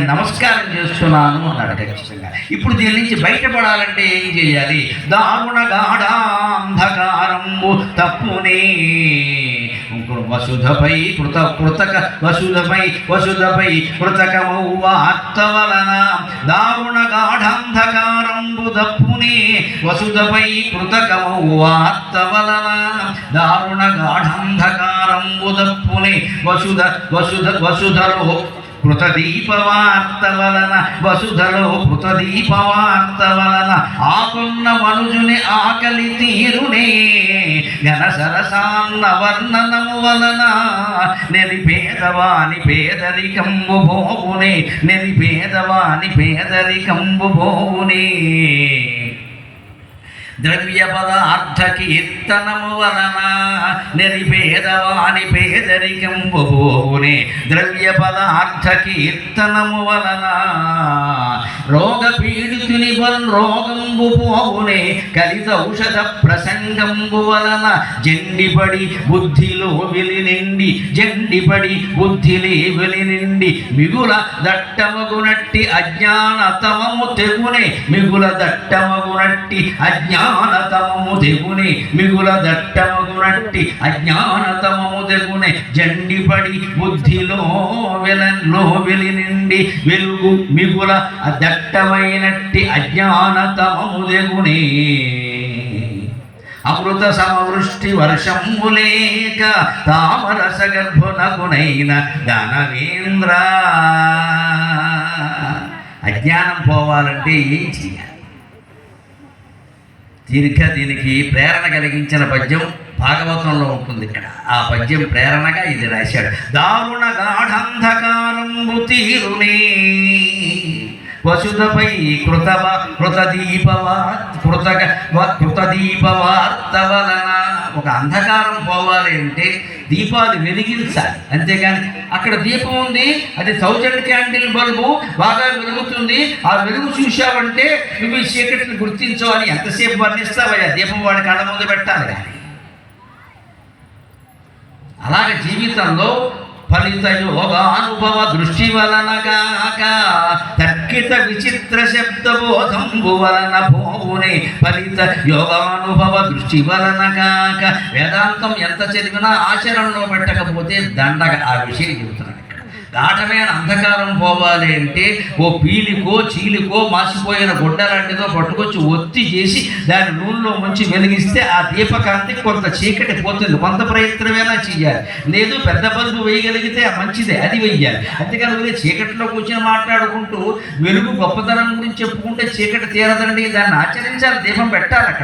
నేను నమస్కారం చేస్తున్నాను అన్నాడు ఖచ్చితంగా. ఇప్పుడు దీని నుంచి బయటపడాలంటే ఏం చేయాలి? దారుణ గాఢాంధకారంబు తప్పునే వసుధపై వసుధపై కృతకమౌ వార్త వలన దారుణ గాఢాంధకారంబు తప్పునే వసుధపై కృతకమౌ వార్త వలన దారుణ గాఢాంధకారంబు తప్పునే వసుధలో కృతదీపవార్త వలన వసుధలో కృతదీపవార్త వలన ఆకున్న మనుజుని ఆకలి తీరునే ఘన సరసాన్న వర్ణనము వలన నెరిపేదవాని పేదరికంబు భోగునే నెరిపేదవాని పేదరికంబు భోగునే ద్రవ్య పదార్థ కీర్తనము వలన నెరిపేదవాని పేదరికంబు భోగునే ద్రవ్య పదార్థ కీర్తనము వలన రోగ పీడితుని రోగంబు పోగునే కలిత ఔషధ ప్రసంగంబు వలన జండిపడి బుద్ధిలో వెలినిండి మిగుల దట్టమగునట్టి అజ్ఞానతమము తెగునే మిగుల దట్టమగునట్టి అజ్ఞానతమము తెగునే మిగుల దట్టమగునట్టి అజ్ఞానతమము తెగునే జండిపడి బుద్ధిలో వెలినిండి వెలుగు మిగుల దట్టమైనట్టి అజ్ఞానతమము తెగునే అమృత సమవృష్టి వర్షంబులేక తామరస గర్భునకునైన దానవేంద్ర. అజ్ఞానం పోవాలంటే ఏం చేయాలి? దీనికి ప్రేరణ కలిగించిన పద్యం భాగవతంలో ఉంటుంది. ఇక్కడ ఆ పద్యం ప్రేరణగా ఇది రాశాడు. దారుణ గాఢంధకారంబు తీరునే వసుధపై కృతదీపవార్త వలన. ఒక అంధకారం పోవాలి అంటే దీపాలు వెలిగించాలి, అంతేగాని అక్కడ దీపం ఉంది, అది 1000 క్యాండిల్ బల్బు బాగా వెలుగుతుంది, ఆ వెలుగు చూసావంటే నువ్వు ఈ చీకటిని గుర్తించవని ఎంతసేపు వర్ణిస్తావయ్యా? దీపం వాడి కళ్ళ ముందు పెట్టాలి. కానీ అలాగే జీవితంలో ఫలిత యోగానుభవ దృష్టి వలనగాక తర్కిత విచిత్ర శబ్దబోధంబు వలన పోవునే ఫలిత యోగానుభవ దృష్టి వలనగాక. వేదాంతం ఎంత చదివినా ఆచరణలో పెట్టకపోతే దండగ. ఆ విషయం చెబుతున్నాడు ఇక్కడ. గాఢమైన అంధకారం పోవాలి అంటే ఓ పీలికో చీలికో మాసిపోయిన గుడ్డ లాంటిదో పట్టుకొచ్చి ఒత్తి చేసి దాని నూనెలో ముంచి వెలిగిస్తే ఆ దీపకాంతి కొంత చీకటి పోతుంది. కొంత ప్రయత్నమైనా చేయాలి. లేదు పెద్ద బల్బు వేయగలిగితే మంచిదే, అది వెయ్యాలి. అంతేకాని చీకటిలో కూర్చొని మాట్లాడుకుంటూ వెలుగు గొప్పతనం గురించి చెప్పుకుంటే చీకటి తీరదండి. దాన్ని ఆచరించాలి, దీపం పెట్టాలి అక్కడ.